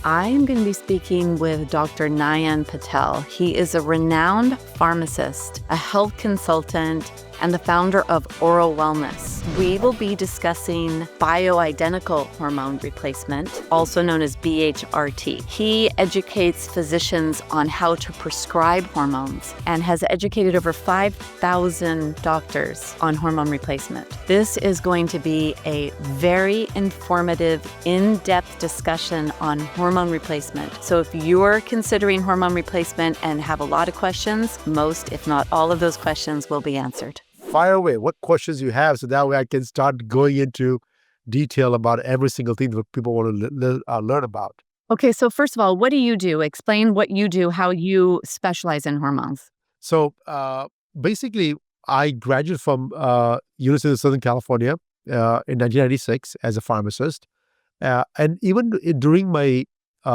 I am going to be speaking with Dr. Nayan Patel. He is a renowned pharmacist, a health consultant, and the founder of Oral Wellness. We will be discussing bioidentical hormone replacement, also known as BHRT. He educates physicians on how to prescribe hormones and has educated over 5,000 doctors on hormone replacement. This is going to be a very informative, in-depth discussion on hormone replacement. So if you're considering hormone replacement and have a lot of questions, most, if not all of those questions will be answered. Fire away what questions you have so that way I can start going into detail about every single thing that people want to learn about. Okay, so first of all, what do you do? Explain what you do, how you specialize in hormones. So basically, I graduated from University of Southern California in 1996 as a pharmacist. And even during my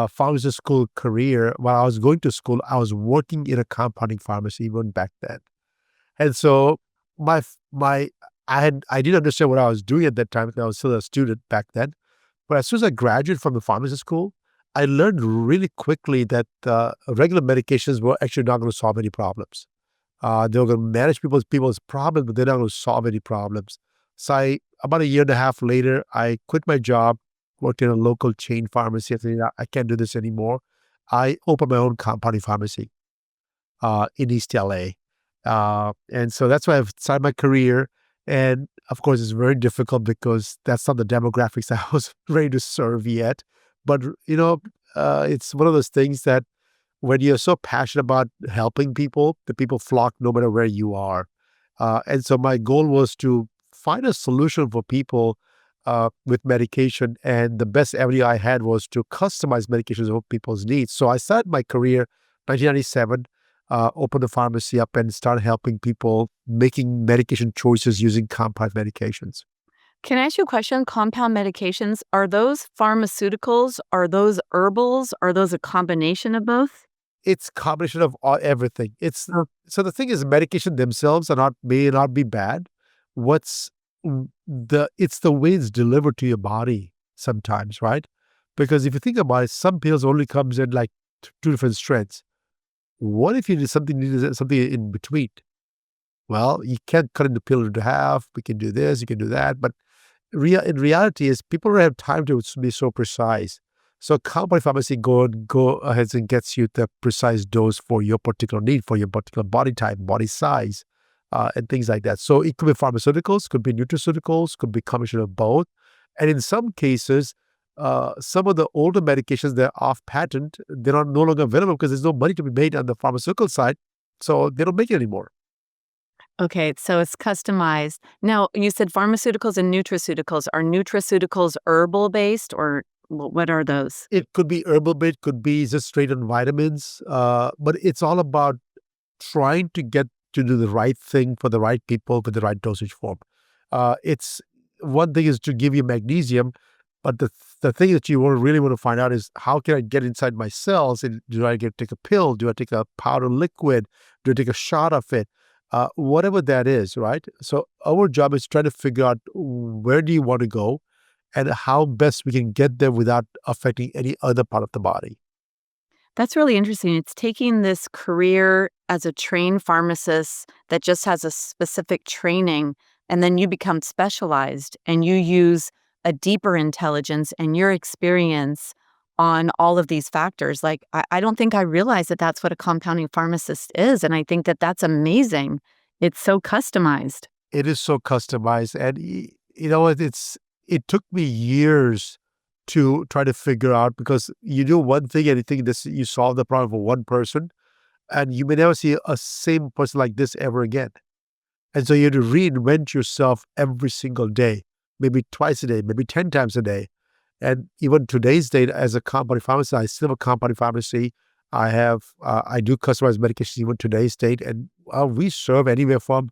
pharmacy school career, while I was going to school, I was working in a compounding pharmacy even back then. And so I didn't understand what I was doing at that time because I was still a student back then. But as soon as I graduated from the pharmacy school, I learned really quickly that regular medications were actually not going to solve any problems. They were going to manage people's problems, but they're not going to solve any problems. So about a year and a half later, I quit my job, worked in a local chain pharmacy. I said, I can't do this anymore. I opened my own compounding pharmacy in East LA. And so that's why I've started my career. And of course, it's very difficult because that's not the demographics I was ready to serve yet. But, it's one of those things that when you're so passionate about helping people, the people flock no matter where you are. And so my goal was to find a solution for people with medication. And the best avenue I had was to customize medications for people's needs. So I started my career 1997. Opened the pharmacy up and started helping people making medication choices using compound medications. Can I ask you a question? Compound medications, are those pharmaceuticals? Are those herbals? Are those a combination of both? It's a combination of everything. So the thing is, medication themselves may not be bad. It's the way it's delivered to your body sometimes, right? Because if you think about it, some pills only comes in like two different strengths. What if you need something in between? Well, you can't cut into pill into half. We can do this, you can do that. But in reality is people don't have time to be so precise. So compound pharmacy go ahead and gets you the precise dose for your particular need, for your particular body type, body size, and things like that. So it could be pharmaceuticals, could be nutraceuticals, could be a combination of both. And in some cases, some of the older medications that are off patent, they're no longer available because there's no money to be made on the pharmaceutical side. So they don't make it anymore. Okay, so it's customized. Now, you said pharmaceuticals and nutraceuticals. Are nutraceuticals herbal based or what are those? It could be herbal based, could be just straight on vitamins. But it's all about trying to get to do the right thing for the right people with the right dosage form. It's one thing is to give you magnesium, but the thing that you really want to find out is how can I get inside my cells? And do I take a pill? Do I take a powder liquid? Do I take a shot of it? Whatever that is, right? So our job is trying to figure out where do you want to go and how best we can get there without affecting any other part of the body. That's really interesting. It's taking this career as a trained pharmacist that just has a specific training, and then you become specialized and you use a deeper intelligence and your experience on all of these factors. Like, I don't think I realized that that's what a compounding pharmacist is. And I think that that's amazing. It's so customized. It is so customized. And it took me years to try to figure out, because you do one thing and you think this, you solve the problem for one person, and you may never see a same person like this ever again. And so you have to reinvent yourself every single day, maybe twice a day, maybe 10 times a day. And even today's date, as a compounding pharmacist, I still have a compounding pharmacy. I do customized medications even today's date, and we serve anywhere from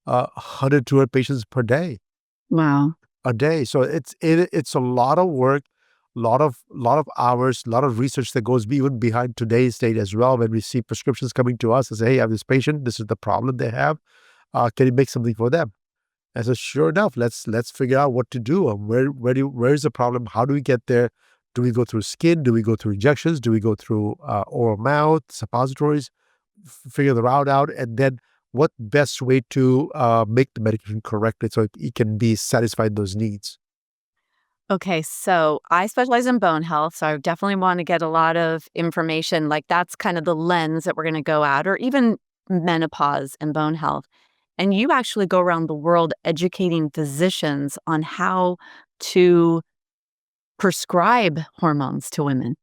100, 200 patients per day. Wow. A day. So it's a lot of work, lot of hours, a lot of research that goes even behind today's date as well. When we see prescriptions coming to us and say, hey, I have this patient, this is the problem they have. Can you make something for them? And so sure enough, let's figure out what to do. And where is the problem? How do we get there? Do we go through skin? Do we go through injections? Do we go through oral mouth, suppositories? Figure the route out, and then what best way to make the medication correctly so it can be satisfied those needs. Okay, so I specialize in bone health, so I definitely want to get a lot of information. Like that's kind of the lens that we're going to go at, or even menopause and bone health. And you actually go around the world educating physicians on how to prescribe hormones to women.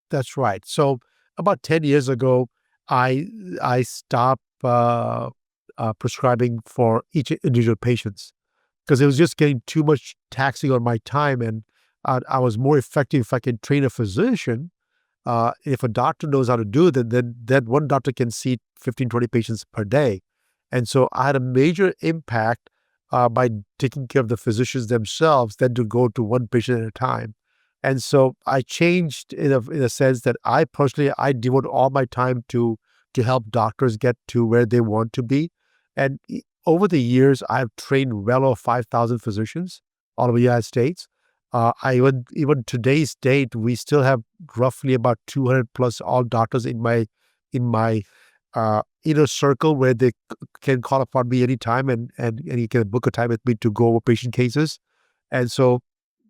That's right. So about 10 years ago, I stopped prescribing for each individual patients because it was just getting too much taxing on my time, and I was more effective if I can train a physician. If a doctor knows how to do it, then one doctor can see 15, 20 patients per day. And so I had a major impact by taking care of the physicians themselves than to go to one patient at a time. And so I changed in a sense that I personally, I devote all my time to help doctors get to where they want to be. And over the years, I've trained well over 5,000 physicians all over the United States. I even today's date, we still have roughly about 200 plus all doctors in my inner circle where they can call upon me anytime, and you can book a time with me to go over patient cases. And so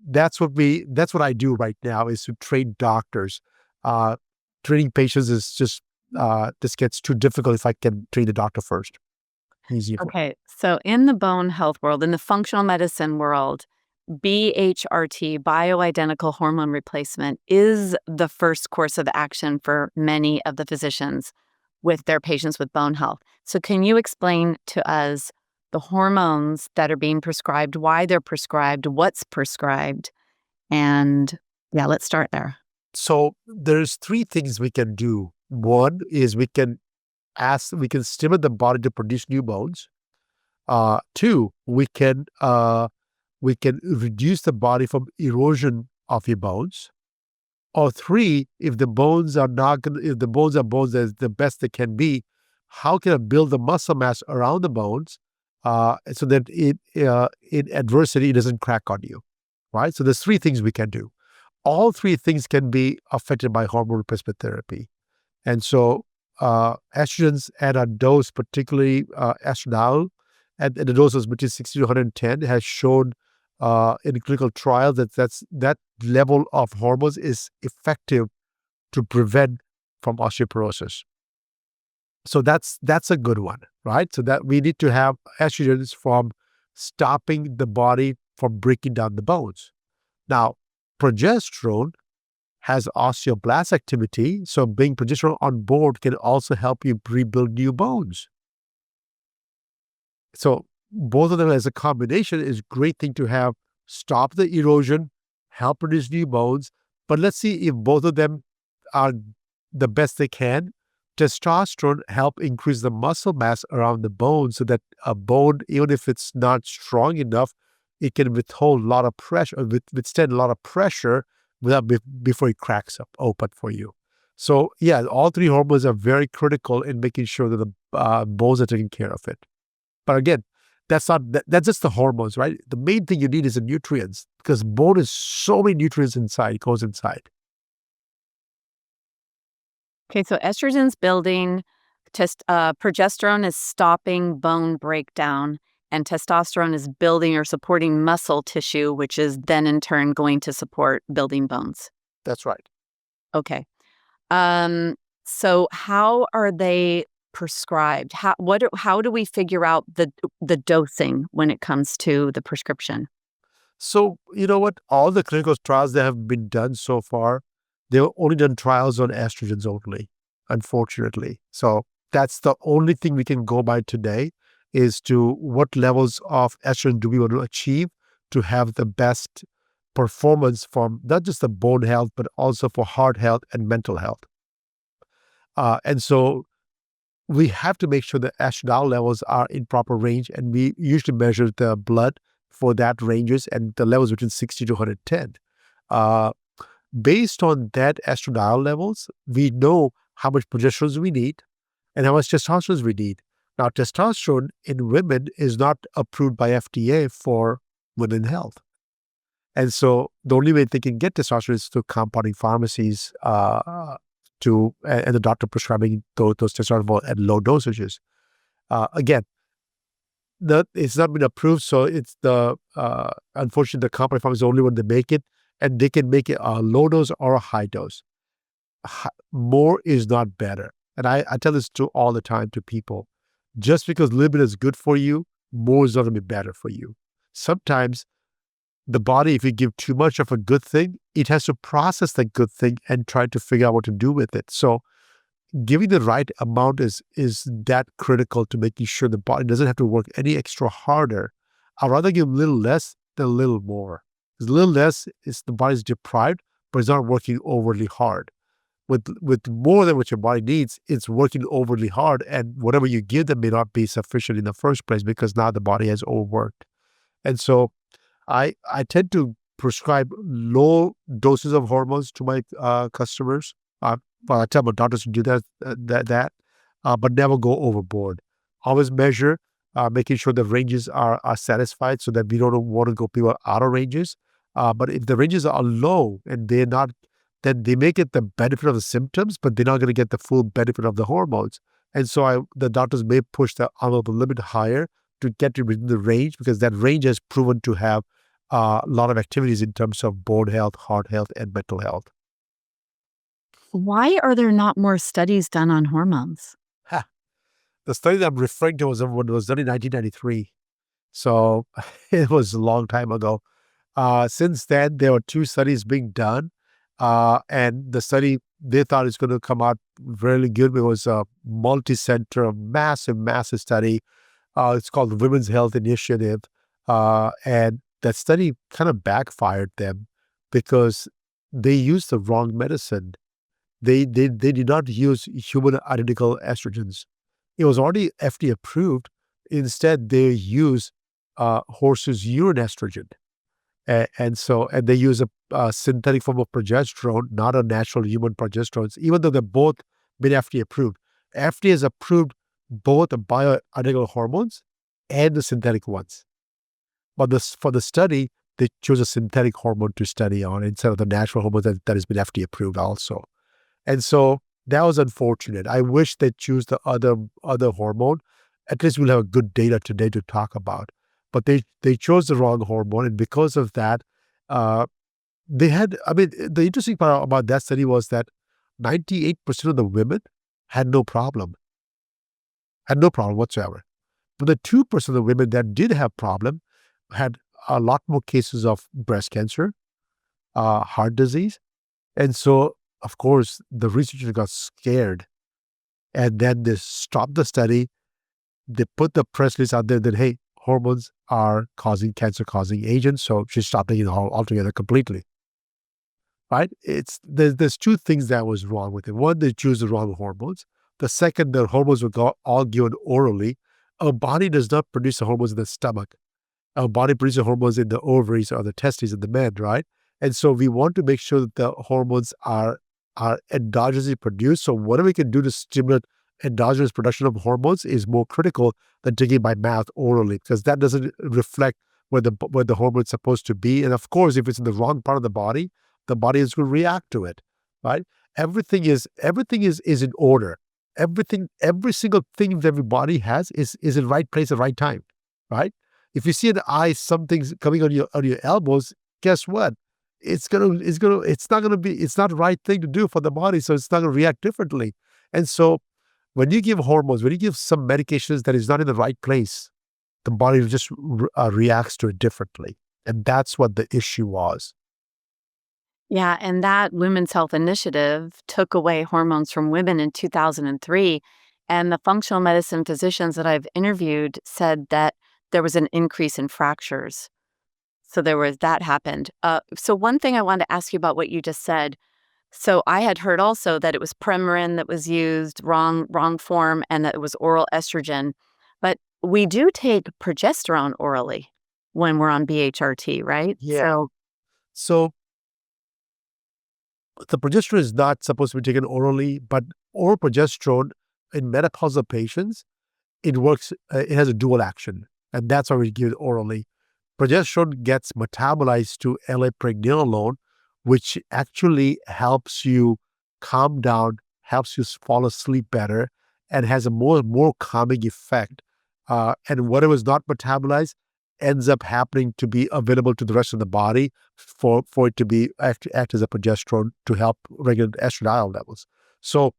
that's what I do right now is to train doctors. Uh, Training patients is just this gets too difficult if I can train the doctor first. Easier for Okay, so in the bone health world, in the functional medicine world, BHRT, bioidentical hormone replacement, is the first course of action for many of the physicians with their patients with bone health. So, can you explain to us the hormones that are being prescribed, why they're prescribed, what's prescribed? And yeah, let's start there. So there's three things we can do. One is we can stimulate the body to produce new bones. Two, we can reduce the body from erosion of your bones. Or three, if the bones are not gonna, if the bones are bones as the best they can be, how can I build the muscle mass around the bones so that in adversity it doesn't crack on you, right? So there's three things we can do. All three things can be affected by hormone replacement therapy. And so estrogens at a dose, particularly estradiol, at the doses between 60 to 110 has shown in clinical trials that level of hormones is effective to prevent from osteoporosis. So that's a good one, right? So that we need to have estrogens from stopping the body from breaking down the bones. Now, progesterone has osteoblast activity, so being progesterone on board can also help you rebuild new bones. So both of them as a combination is a great thing to have. Stop the erosion, help produce new bones. But let's see if both of them are the best they can. Testosterone help increase the muscle mass around the bone so that a bone, even if it's not strong enough, it can withhold a lot of pressure, or withstand a lot of pressure before it cracks up open for you. So yeah, all three hormones are very critical in making sure that the bones are taking care of it. But again, that's just the hormones, right? The main thing you need is the nutrients because bone is so many nutrients inside, goes inside. Okay, so estrogen's building, progesterone is stopping bone breakdown, and testosterone is building or supporting muscle tissue, which is then in turn going to support building bones. That's right. Okay. Um, so how are they prescribed? How do we figure out the dosing when it comes to the prescription? So you know what? All the clinical trials that have been done so far, they've only done trials on estrogens only, unfortunately. So that's the only thing we can go by today is to what levels of estrogen do we want to achieve to have the best performance from not just the bone health, but also for heart health and mental health. And so we have to make sure the estradiol levels are in proper range, and we usually measure the blood for that ranges and the levels between 60 to 110. Uh, Based on that estradiol levels, we know how much progesterone we need and how much testosterone we need. Now, testosterone in women is not approved by FDA for women health. And so the only way they can get testosterone is through compounding pharmacies and the doctor prescribing those testosterone at low dosages. Again, it's not been approved, so it's unfortunately the compounding pharmacy is the only one to make it, and they can make it a low dose or a high dose. More is not better. And I tell this all the time to people. Just because a little bit is good for you, more is not going to be better for you. Sometimes the body, if you give too much of a good thing, it has to process that good thing and try to figure out what to do with it. So giving the right amount is that critical to making sure the body doesn't have to work any extra harder. I'd rather give a little less than a little more. Because a little less is the body's deprived, but it's not working overly hard. With more than what your body needs, it's working overly hard, and whatever you give them may not be sufficient in the first place because now the body has overworked. And so I tend to prescribe low doses of hormones to my customers. Well, I tell my doctors to do that, but never go overboard. Always measure, making sure the ranges are satisfied so that we don't want to go people out of ranges. But if the ranges are low and they're not, then they may get the benefit of the symptoms, but they're not going to get the full benefit of the hormones. And so the doctors may push the envelope a little bit higher to get you within the range, because that range has proven to have a lot of activities in terms of bone health, heart health, and mental health. Why are there not more studies done on hormones? Ha. The study that I'm referring to was done in 1993. So it was a long time ago. Since then, there were 2 studies being done. And the study, they thought it's going to come out really good. It was a multi-center, massive study. It's called the Women's Health Initiative. And that study kind of backfired them because they used the wrong medicine. They did not use human identical estrogens. It was already FDA approved. Instead, they use horse's urine estrogen. And they use a synthetic form of progesterone, not a natural human progesterone, even though they're both been FDA approved. FDA has approved both the bioidentical hormones and the synthetic ones. But for the study, they chose a synthetic hormone to study on instead of the natural hormone that has been FDA approved also. And so that was unfortunate. I wish they choose the other hormone. At least we'll have good data today to talk about. But they chose the wrong hormone, and because of that, they had. I mean, the interesting part about that study was that 98% of the women had no problem whatsoever. But the 2% of the women that did have problem had a lot more cases of breast cancer, heart disease, and so of course the researchers got scared, and then they stopped the study. They put the press release out there that, hey, hormones are cancer-causing agents, so she stopped taking it altogether completely. Right? There's 2 things that was wrong with it. One, they choose the wrong hormones. The second, the hormones were all given orally. Our body does not produce the hormones in the stomach. Our body produces hormones in the ovaries or the testes in the men, right? And so we want to make sure that the hormones are endogenously produced. So whatever we can do to stimulate endogenous production of hormones is more critical than taking it by mouth orally, because that doesn't reflect where the hormone is supposed to be. And of course, if it's in the wrong part of the body is going to react to it, right? Everything is in order. Every single thing that every body has is in the right place at the right time, right? If you see an eye, something's coming on your elbows, guess what? It's not the right thing to do for the body, so it's not going to react differently. And so when you give hormones, when you give some medications that is not in the right place, the body just reacts to it differently. And that's what the issue was. Yeah, and that Women's Health Initiative took away hormones from women in 2003. And the functional medicine physicians that I've interviewed said that there was an increase in fractures. So that happened. So one thing I wanted to ask you about what you just said. So I had heard also that it was Premarin that was used, wrong form, and that it was oral estrogen. But we do take progesterone orally when we're on BHRT, right? Yeah. So the progesterone is not supposed to be taken orally, but oral progesterone in menopausal patients, it works. It has a dual action, and that's why we give it orally. progesterone gets metabolized to L-pregnenolone, which actually helps you calm down, helps you fall asleep better, and has a more calming effect. And whatever is not metabolized ends up happening to be available to the rest of the body for it to be act as a progesterone to help regulate estradiol levels. So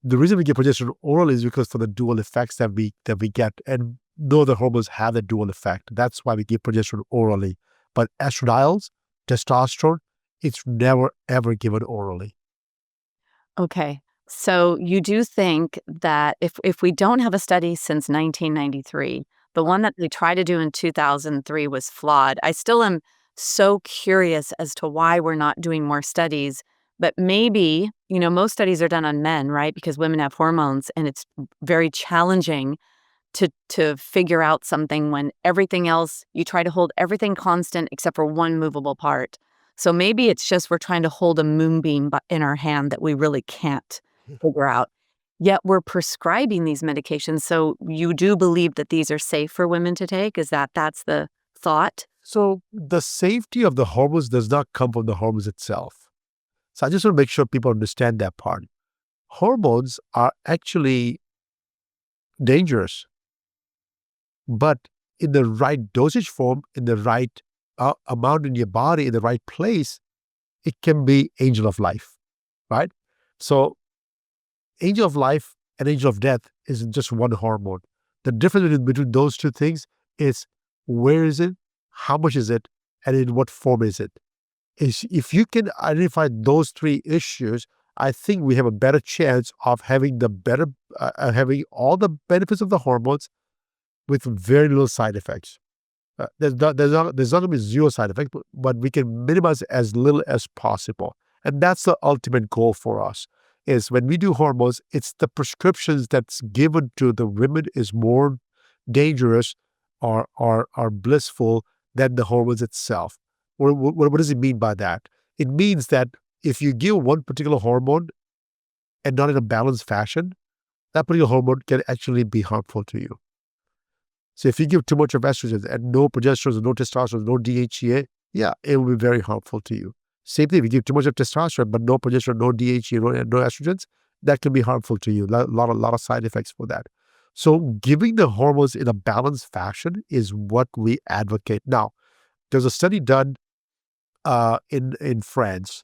the reason we give progesterone oral is because for the dual effects that we get, and no other hormones have that dual effect. That's why we give progesterone orally. But estradiols, testosterone, it's never ever given orally. Okay. So you do think that if we don't have a study since 1993, the one that they tried to do in 2003 was flawed. I still am so curious as to why we're not doing more studies. But maybe, most studies are done on men, right? Because women have hormones and it's very challenging to figure out something when everything else, you try to hold everything constant except for one movable part. So maybe it's just we're trying to hold a moonbeam in our hand that we really can't figure out. Yet we're prescribing these medications. So you do believe that these are safe for women to take? That's the thought? So the safety of the hormones does not come from the hormones itself. So I just want to make sure people understand that part. Hormones are actually dangerous, but in the right dosage form, in the right amount in your body, in the right place, it can be angel of life, right? So angel of life and angel of death isn't just one hormone. The difference between those two things is where is it, how much is it, and in what form is it. If you can identify those three issues, I think we have a better chance of having having all the benefits of the hormones with very little side effects. There's not going to be zero side effects, but we can minimize as little as possible. And that's the ultimate goal for us, is when we do hormones, it's the prescriptions that's given to the women is more dangerous or are blissful than the hormones itself. What does it mean by that? It means that if you give one particular hormone and not in a balanced fashion, that particular hormone can actually be harmful to you. So if you give too much of estrogen and no progesterone, no testosterone, no DHEA, yeah, it will be very harmful to you. Same thing, if you give too much of testosterone but no progesterone, no DHEA, no estrogens, that can be harmful to you. A lot of side effects for that. So giving the hormones in a balanced fashion is what we advocate. Now, there's a study done in France.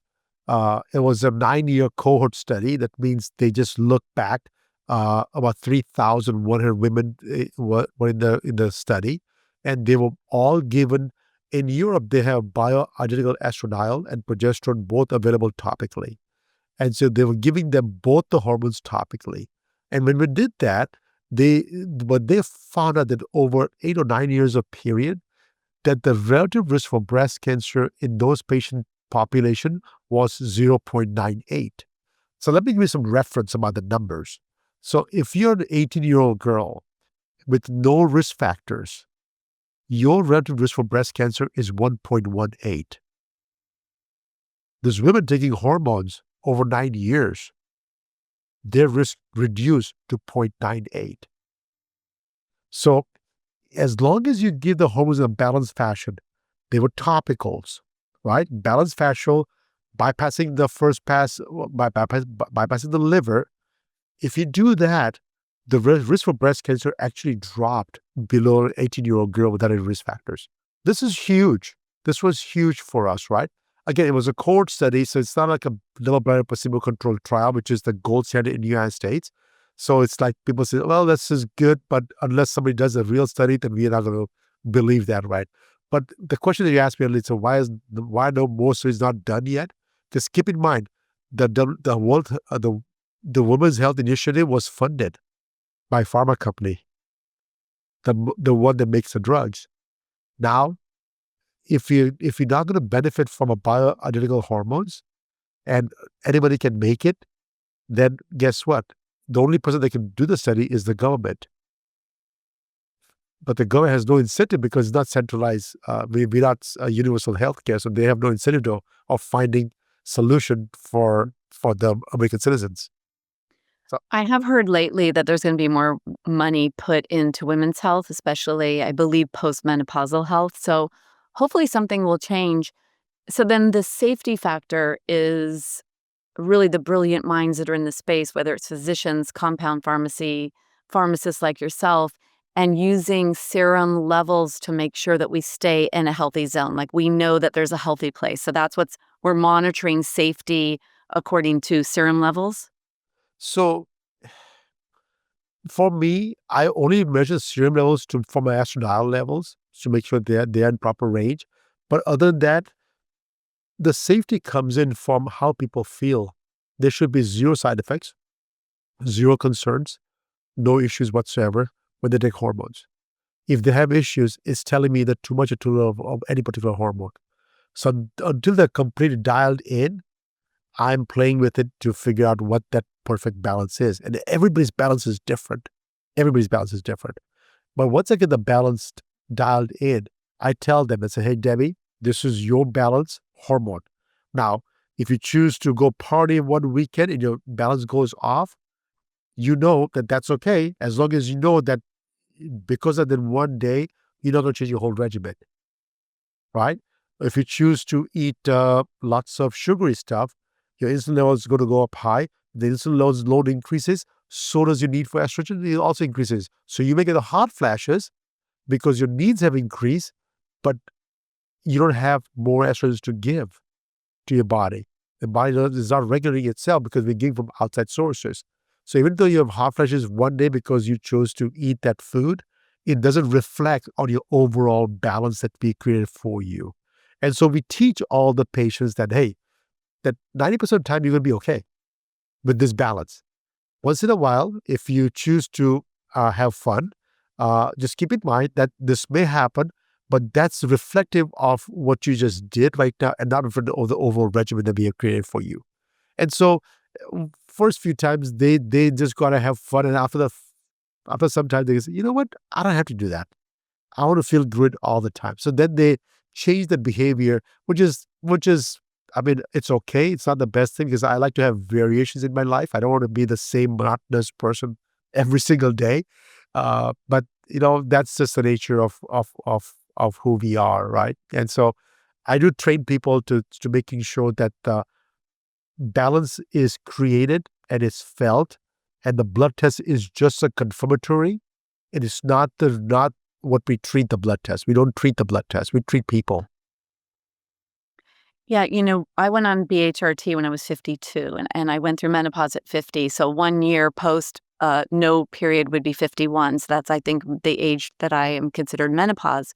It was a 9-year cohort study. That means they just looked back. About 3,100 women were in the study, and they were all given. In Europe, they have bioidentical estradiol and progesterone both available topically, and so they were giving them both the hormones topically. And when we did that, they found out that over 8 or 9 years of period, that the relative risk for breast cancer in those patient population was 0.98. So let me give you some reference about the numbers. So if you're an 18-year-old girl with no risk factors, your relative risk for breast cancer is 1.18. There's women taking hormones over 9 years, their risk reduced to 0.98. So as long as you give the hormones in a balanced fashion, they were topicals, right? Balanced fashion, bypassing the first pass, bypassing the liver. If you do that, the risk for breast cancer actually dropped below an 18-year-old girl without any risk factors. This is huge. This was huge for us, right? Again, it was a cohort study, so it's not like a double-blind placebo-controlled trial, which is the gold standard in the United States. So it's like people say, well, this is good, but unless somebody does a real study, then we're not going to believe that, right? But the question that you asked me earlier, so why no more studies not done yet? Just keep in mind, the Women's Health Initiative was funded by pharma company, the one that makes the drugs. Now, if you're not going to benefit from a bioidentical hormones and anybody can make it, then guess what? The only person that can do the study is the government. But the government has no incentive because it's not centralized. We're not universal healthcare, so they have no incentive of finding solution for the American citizens. So I have heard lately that there's going to be more money put into women's health, especially, I believe, postmenopausal health. So hopefully something will change. So then the safety factor is really the brilliant minds that are in the space, whether it's physicians, compound pharmacy, pharmacists like yourself, and using serum levels to make sure that we stay in a healthy zone. Like we know that there's a healthy place. So that's we're monitoring safety according to serum levels. So for me, I only measure serum levels for my estradiol levels to make sure they're in proper range. But other than that, the safety comes in from how people feel. There should be zero side effects, zero concerns, no issues whatsoever when they take hormones. If they have issues, it's telling me that too much or too little of any particular hormone. So until they're completely dialed in, I'm playing with it to figure out what that perfect balance is. And everybody's balance is different. Everybody's balance is different. But once I get the balance dialed in, I tell them and say, hey, Debbie, this is your balance hormone. Now, if you choose to go party one weekend and your balance goes off, you know that that's okay, as long as you know that because of that one day, you're not going to change your whole regimen, right? If you choose to eat lots of sugary stuff, your insulin level is going to go up high. The insulin load increases, so does your need for estrogen. It also increases. So you may get the hot flashes because your needs have increased, but you don't have more estrogens to give to your body. The body is not regulating itself because we're getting from outside sources. So even though you have hot flashes one day because you chose to eat that food, it doesn't reflect on your overall balance that we created for you. And so we teach all the patients that, hey, that 90% of the time you're going to be okay with this balance. Once in a while, if you choose to have fun, just keep in mind that this may happen, but that's reflective of what you just did right now and not reflective of the overall regimen that we have created for you. And so first few times they just got to have fun. And after some time they say, you know what, I don't have to do that. I want to feel good all the time. So then they change the behavior, which is, I mean, it's okay. It's not the best thing because I like to have variations in my life. I don't want to be the same monotonous person every single day. But that's just the nature of who we are, right? And so I do train people to making sure that balance is created and is felt, and the blood test is just a confirmatory. It is not what we treat the blood test. We don't treat the blood test. We treat people. Yeah, I went on BHRT when I was 52, and I went through menopause at 50. So 1 year post no period would be 51. So that's, I think, the age that I am considered menopause.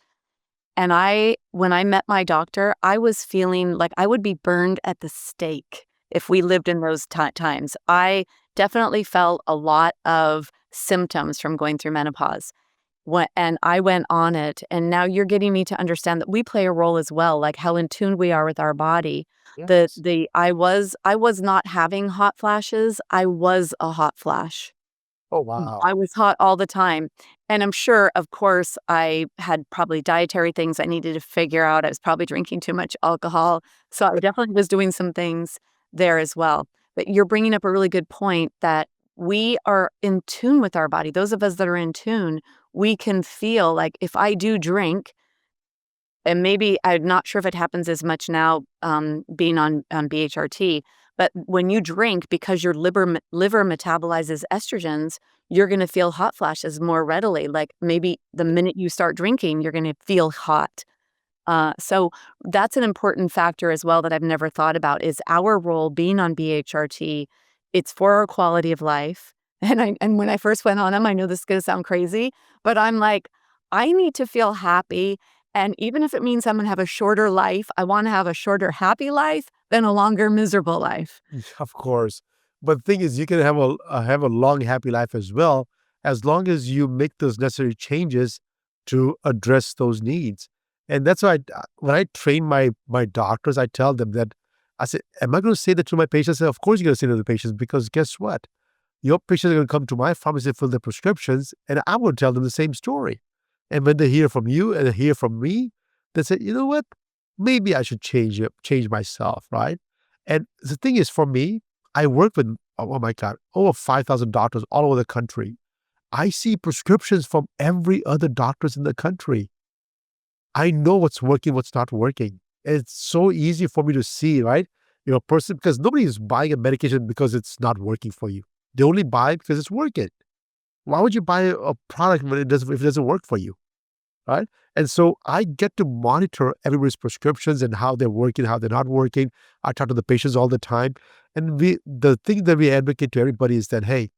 And when I met my doctor, I was feeling like I would be burned at the stake if we lived in those times. I definitely felt a lot of symptoms from going through menopause. And I went on it, and now you're getting me to understand that we play a role as well, like how in tune we are with our body. Yes. I was not having hot flashes. I was a hot flash. Oh, wow. I was hot all the time. And I'm sure, of course, I had probably dietary things I needed to figure out. I was probably drinking too much alcohol. So I definitely was doing some things there as well. But you're bringing up a really good point that we are in tune with our body. Those of us that are in tune, we can feel like if I do drink, and maybe I'm not sure if it happens as much now being on BHRT, but when you drink, because your liver metabolizes estrogens, you're going to feel hot flashes more readily. Like maybe the minute you start drinking, you're going to feel hot. So that's an important factor as well that I've never thought about is our role being on BHRT. It's for our quality of life. And when I first went on them, I know this is going to sound crazy, but I'm like, I need to feel happy. And even if it means I'm going to have a shorter life, I want to have a shorter happy life than a longer miserable life. Of course. But the thing is, you can have a long, happy life as well, as long as you make those necessary changes to address those needs. And that's why when I train my doctors, I tell them that I say, am I going to say that to my patients? I say, of course you're going to say to the patients, because guess what? Your patients are going to come to my pharmacy to fill their prescriptions, and I'm going to tell them the same story. And when they hear from you and they hear from me, they say, you know what? Maybe I should change myself, right? And the thing is, for me, I work with, oh my God, over 5,000 doctors all over the country. I see prescriptions from every other doctors in the country. I know what's working, what's not working. It's so easy for me to see, right? Person, because nobody is buying a medication because it's not working for you. They only buy it because it's working. Why would you buy a product when if it doesn't work for you, right? And so I get to monitor everybody's prescriptions and how they're working, how they're not working. I talk to the patients all the time. And the thing that we advocate to everybody is that, hey,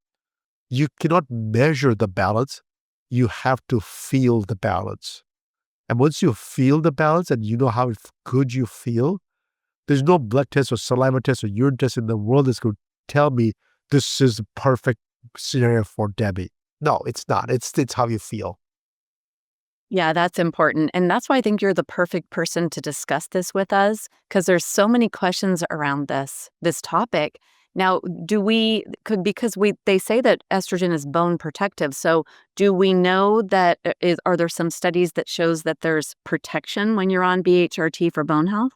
you cannot measure the balance. You have to feel the balance. And once you feel the balance and you know how good you feel, there's no blood test or saliva test or urine test in the world that's going to tell me this is the perfect scenario for Debbie. No, it's not. It's how you feel. Yeah, that's important. And that's why I think you're the perfect person to discuss this with us, because there's so many questions around this topic. Now, because they say that estrogen is bone protective. So do we know that are there some studies that shows that there's protection when you're on BHRT for bone health?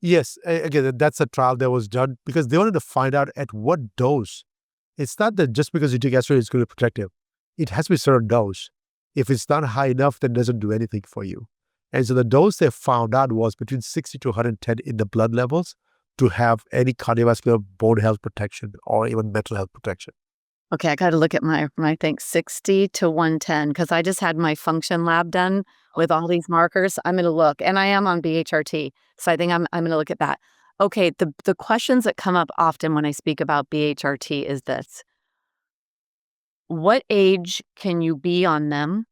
Yes, again, that's a trial that was done because they wanted to find out at what dose. It's not that just because you take estrogen, it's going to be protective. It has to be a certain dose. If it's not high enough, then it doesn't do anything for you. And so the dose they found out was between 60 to 110 in the blood levels to have any cardiovascular bone health protection or even mental health protection. Okay, I gotta look at my thing, 60 to 110, because I just had my function lab done with all these markers. I'm gonna look, and I am on BHRT, so I think I'm gonna look at that. Okay, the questions that come up often when I speak about BHRT is this: what age can you be on them?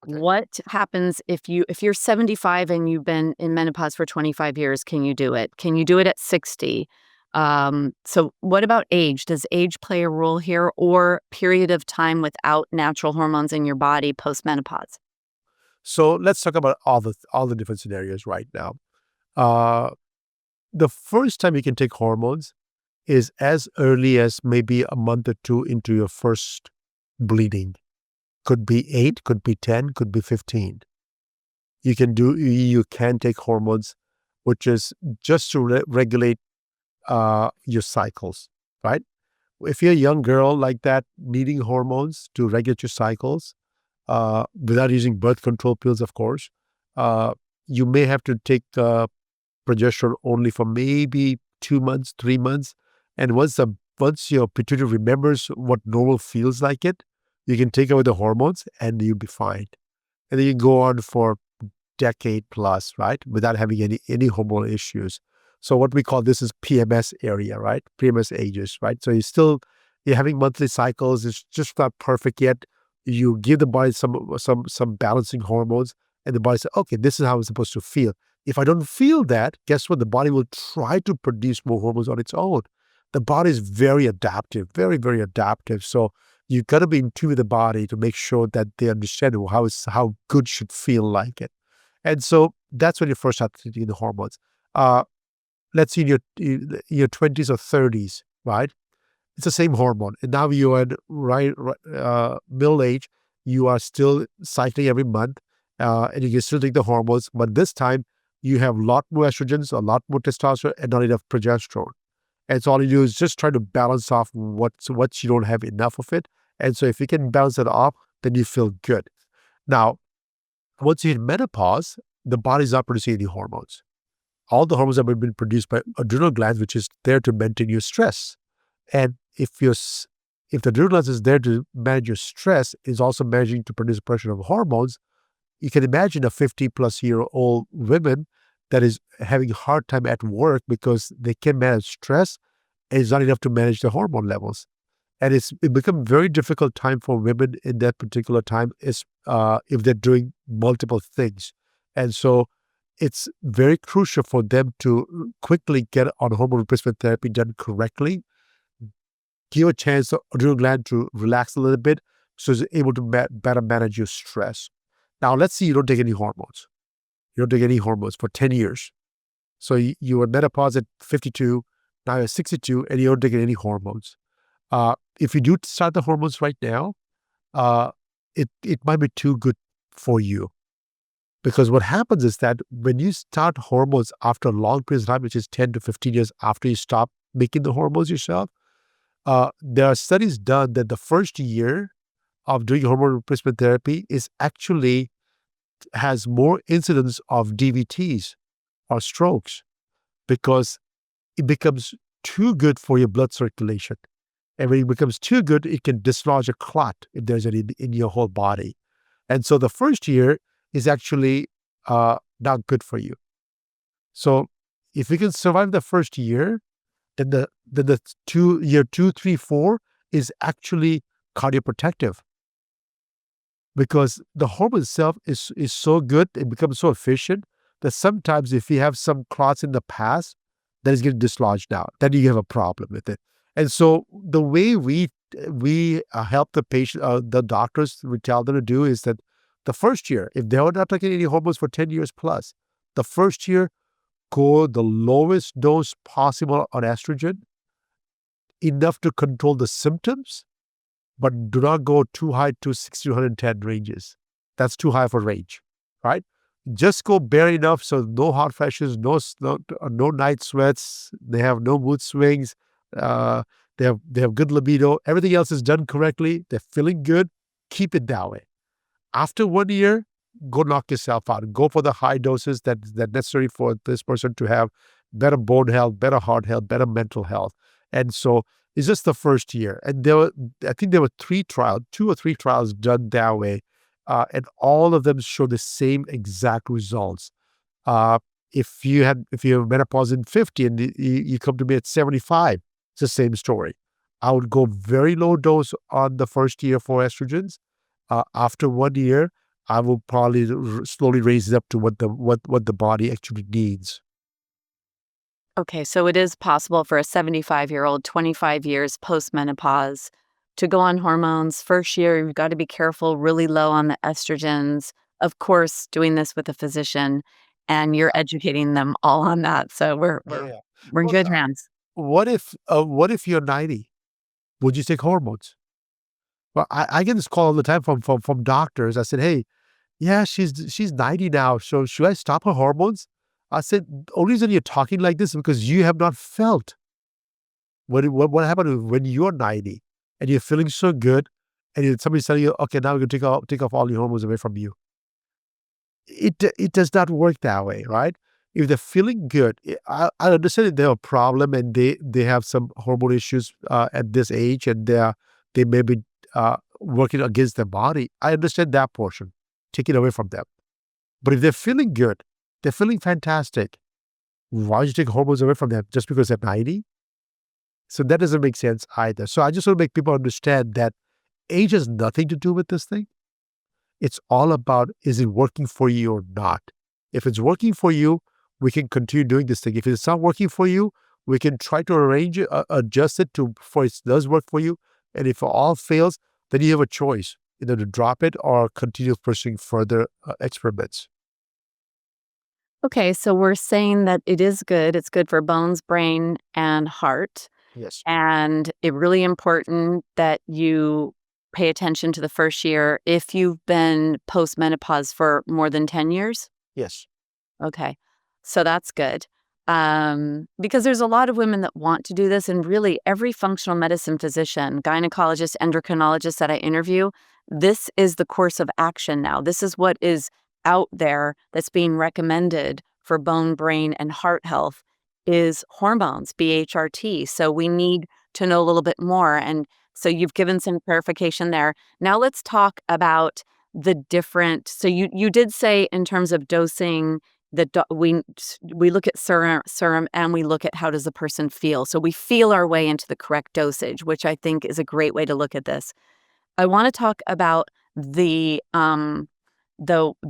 Okay. What happens if you're 75 and you've been in menopause for 25 years, can you do it? Can you do it at 60? So what about age? Does age play a role here, or period of time without natural hormones in your body post menopause? So let's talk about all the different scenarios right now. Uh, the first time you can take hormones is as early as maybe a month or two into your first bleeding. Could be 8, could be 10, could be 15. You can take hormones, which is just to regulate your cycles, right? If you're a young girl like that, needing hormones to regulate your cycles, without using birth control pills, of course, uh, you may have to take progesterone only for maybe 2 months, 3 months. And once your pituitary remembers what normal feels like you can take away the hormones and you'll be fine. And then you go on for decade plus, right? Without having any hormonal issues. So what we call this is PMS area, right? PMS ages, right? So you're having monthly cycles. It's just not perfect yet. You give the body some balancing hormones, and the body says, okay, this is how it's supposed to feel. If I don't feel that, guess what? The body will try to produce more hormones on its own. The body is very adaptive, very, very adaptive. So you got to be in tune with the body to make sure that they understand how good should feel like it. And so that's when you first start taking the hormones. Uh, let's say in your 20s or 30s, right? It's the same hormone. And now you're at middle age, you are still cycling every month, and you can still take the hormones. But this time, you have a lot more estrogens, a lot more testosterone, and not enough progesterone. And so all you do is just try to balance off what you don't have enough of it. And so if you can balance it off, then you feel good. Now, once you hit menopause, the body's not producing any hormones. All the hormones have been produced by adrenal glands, which is there to maintain your stress. And if the adrenal glands is there to manage your stress, is also managing to produce production of hormones, you can imagine a 50-plus-year-old woman that is having a hard time at work because they can manage stress and it's not enough to manage the hormone levels. And it become very difficult time for women in that particular time is if they're doing multiple things. And so it's very crucial for them to quickly get on hormone replacement therapy done correctly, give a chance to adrenal gland to relax a little bit so it's able to better manage your stress. Now, let's say you don't take any hormones. You don't take any hormones for 10 years. So you were menopause at 52, now you're 62, and you don't take any hormones. If you do start the hormones right now, it might be too good for you. Because what happens is that when you start hormones after a long period of time, which is 10 to 15 years after you stop making the hormones yourself, there are studies done that the first year of doing hormone replacement therapy is actually has more incidence of DVTs or strokes because it becomes too good for your blood circulation. And when it becomes too good, it can dislodge a clot if there's any in your whole body. And so the first year is actually not good for you. So if you can survive the first year, then the year 2, 3, 4 is actually cardioprotective because the hormone itself is so good, it becomes so efficient that sometimes if you have some clots in the past that is getting dislodged now, then you have a problem with it. And so the way we help the patient, the doctors, we tell them to do is that the first year, if they are not taking any hormones for 10 years plus, the first year, go the lowest dose possible on estrogen, enough to control the symptoms, but do not go too high to 60 to 110 ranges. That's too high for range, right? Just go bare enough so no hot flashes, no night sweats, they have no mood swings, they have good libido, everything else is done correctly, they're feeling good, keep it that way. After 1 year, go knock yourself out. Go for the high doses that necessary for this person to have better bone health, better heart health, better mental health. And so it's just the first year. And I think there were 2 or 3 trials done that way. And all of them show the same exact results. If you have menopause in 50 and you come to me at 75, it's the same story. I would go very low dose on the first year for estrogens. After 1 year, I will probably slowly raise it up to what the body actually needs. Okay, so it is possible for a 75-year-old, 25 years post-menopause, to go on hormones. First year, you've got to be careful, really low on the estrogens. Of course, doing this with a physician, and you're educating them all on that. So we're Yeah. in Well, good hands. what if you're 90? Would you take hormones? Well, I get this call all the time from doctors. I said, hey, yeah, she's 90 now, so should I stop her hormones? I said, the only reason you're talking like this is because you have not felt what happened when you're 90 and you're feeling so good, and somebody's telling you, okay, now we're gonna take off all your hormones away from you. It does not work that way, right? If they're feeling good, I understand that they have a problem and they have some hormone issues at this age, and they may be working against their body. I understand that portion. Take it away from them. But if they're feeling good, they're feeling fantastic, why would you take hormones away from them just because they're 90? So that doesn't make sense either. So I just want to make people understand that age has nothing to do with this thing. It's all about, is it working for you or not? If it's working for you, we can continue doing this thing. If it's not working for you, we can try to arrange it, adjust it for it does work for you. And if it all fails, then you have a choice, either to drop it or continue pursuing further experiments. Okay, so we're saying that it is good. It's good for bones, brain, and heart. Yes. And it's really important that you pay attention to the first year if you've been post-menopause for more than 10 years. Yes. Okay, so that's good. Because there's a lot of women that want to do this, and really every functional medicine physician, gynecologist, endocrinologist that I interview, this is the course of action now. This is what is out there that's being recommended for bone, brain, and heart health is hormones, BHRT. So we need to know a little bit more. And so you've given some clarification there. Now let's talk about the different. So you did say in terms of dosing, we look at serum and we look at how does the person feel. So we feel our way into the correct dosage, which I think is a great way to look at this. I want to talk about the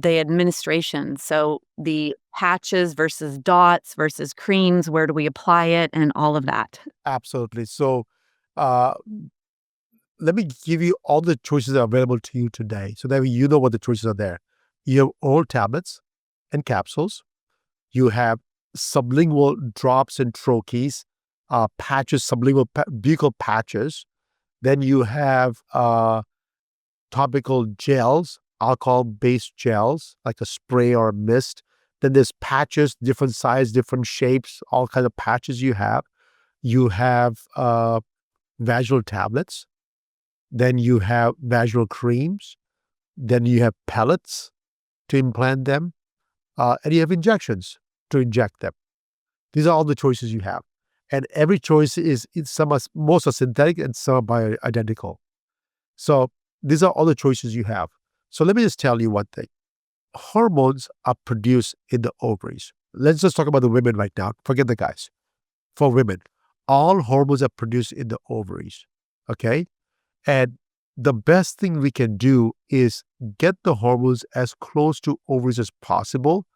administration. So the patches versus dots versus creams, where do we apply it, and all of that. Absolutely. So uh, let me give you all the choices that are available to you today, so that you know what the choices are there. You have oral tablets and capsules. You have sublingual drops and troches, patches, sublingual buccal patches. Then you have topical gels, alcohol-based gels, like a spray or a mist. Then there's patches, different size, different shapes, all kinds of patches you have. You have vaginal tablets. Then you have vaginal creams. Then you have pellets. to implant them, and you have injections to inject them. These are all the choices you have. And every choice most are synthetic and some are bioidentical. So these are all the choices you have. So let me just tell you one thing. Hormones are produced in the ovaries. Let's just talk about the women right now. Forget the guys. For women, all hormones are produced in the ovaries. Okay? And the best thing we can do is get the hormones as close to ovaries as possible,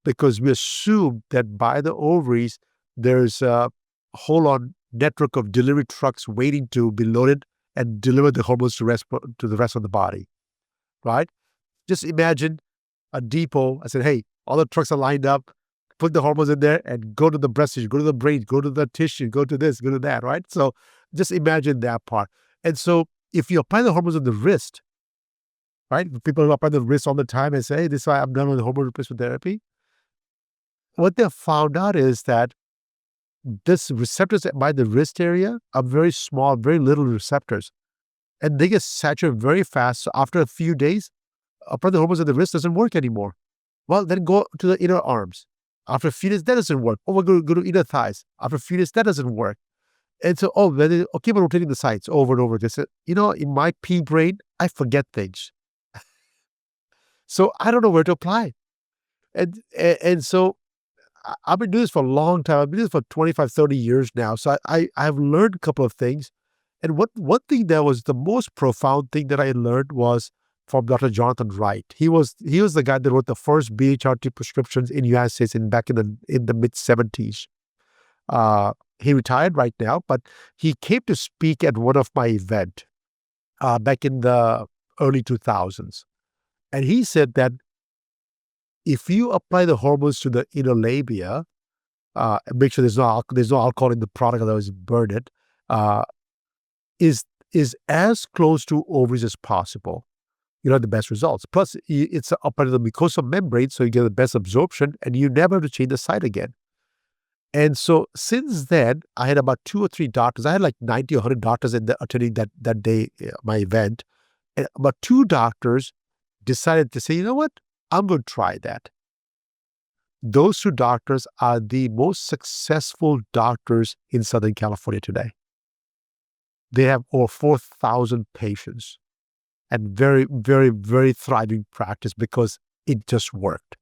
because we assume that by the ovaries, there's a whole on network of delivery trucks waiting to be loaded and deliver the hormones to the rest of the body, right? Just imagine a depot. I said, hey, all the trucks are lined up, put the hormones in there and go to the breast tissue, go to the brain, go to the tissue, go to this, go to that, right? So just imagine that part. And so if you apply the hormones on the wrist, right? People apply the wrist all the time and say, hey, this is why I'm done with hormone replacement therapy. What they found out is that this receptors by the wrist area are very small, very little receptors. And they get saturated very fast. So after a few days, applying the hormones on the wrist doesn't work anymore. Well, then go to the inner arms. After a few days, that doesn't work. Oh, we're go to inner thighs. After a few days, that doesn't work. And so, keep on rotating the sites over and over again. So, in my pea brain, I forget things. So I don't know where to apply. And so I've been doing this for a long time. I've been doing this for 25, 30 years now. So I've learned a couple of things. And one thing that was the most profound thing that I learned was from Dr. Jonathan Wright. He was the guy that wrote the first BHRT prescriptions in the United States back in the mid-70s. He retired right now, but he came to speak at one of my events back in the early 2000s. And he said that if you apply the hormones to the inner labia, make sure there's no alcohol in the product, otherwise burn it, is as close to ovaries as possible. You have the best results. Plus, it's up under the mucosal membrane, so you get the best absorption, and you never have to change the site again. And so since then, I had about 2 or 3 doctors. I had like 90 or 100 doctors attending that day, my event. And about 2 doctors decided to say, you know what? I'm going to try that. Those 2 doctors are the most successful doctors in Southern California today. They have over 4,000 patients and very, very, very thriving practice because it just worked,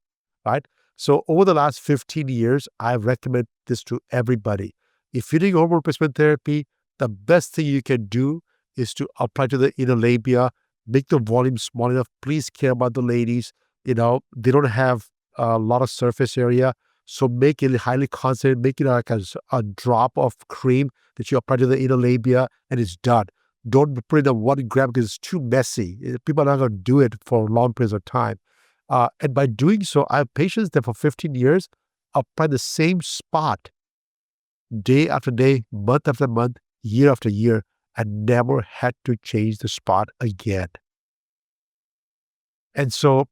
right? So over the last 15 years, I recommend this to everybody. If you're doing hormone replacement therapy, the best thing you can do is to apply to the inner labia, make the volume small enough. Please care about the ladies. They don't have a lot of surface area. So make it highly concentrated, make it like a drop of cream that you apply to the inner labia and it's done. Don't put it in 1 gram because it's too messy. People are not going to do it for long periods of time. And by doing so, I have patients that for 15 years apply the same spot day after day, month after month, year after year, and never had to change the spot again. And so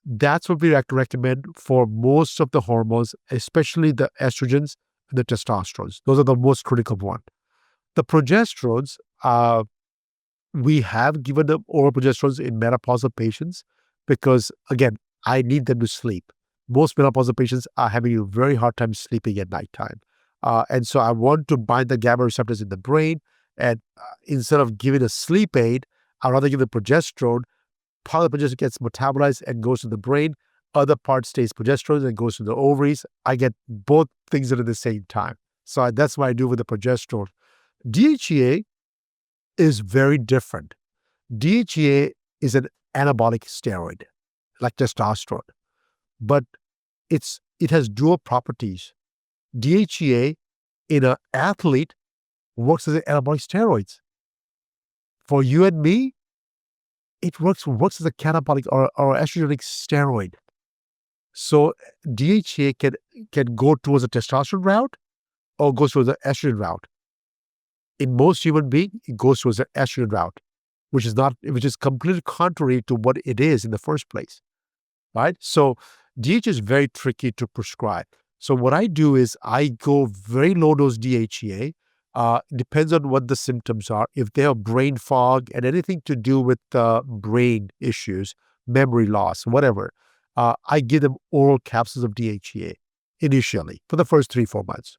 that's what we recommend for most of the hormones, especially the estrogens and the testosterones. Those are the most critical ones. The progesterones, we have given them oral progesterones in menopausal patients because, again, I need them to sleep. Most menopausal patients are having a very hard time sleeping at nighttime. And so I want to bind the GABA receptors in the brain. And instead of giving a sleep aid, I'd rather give the progesterone. Part of the progesterone gets metabolized and goes to the brain. Other part stays progesterone and goes to the ovaries. I get both things at the same time. So that's what I do with the progesterone. DHEA is very different. DHEA is an anabolic steroid, like testosterone, but it has dual properties. DHEA in an athlete works as an anabolic steroids. For you and me, it works as a catabolic or estrogenic steroid. So DHEA can go towards a testosterone route or goes towards the estrogen route. In most human beings, it goes towards the estrogen route, which is completely contrary to what it is in the first place, right? So DHEA is very tricky to prescribe. So what I do is I go very low dose DHEA. Depends on what the symptoms are. If they have brain fog and anything to do with brain issues, memory loss, whatever, I give them oral capsules of DHEA initially for the first 3-4 months.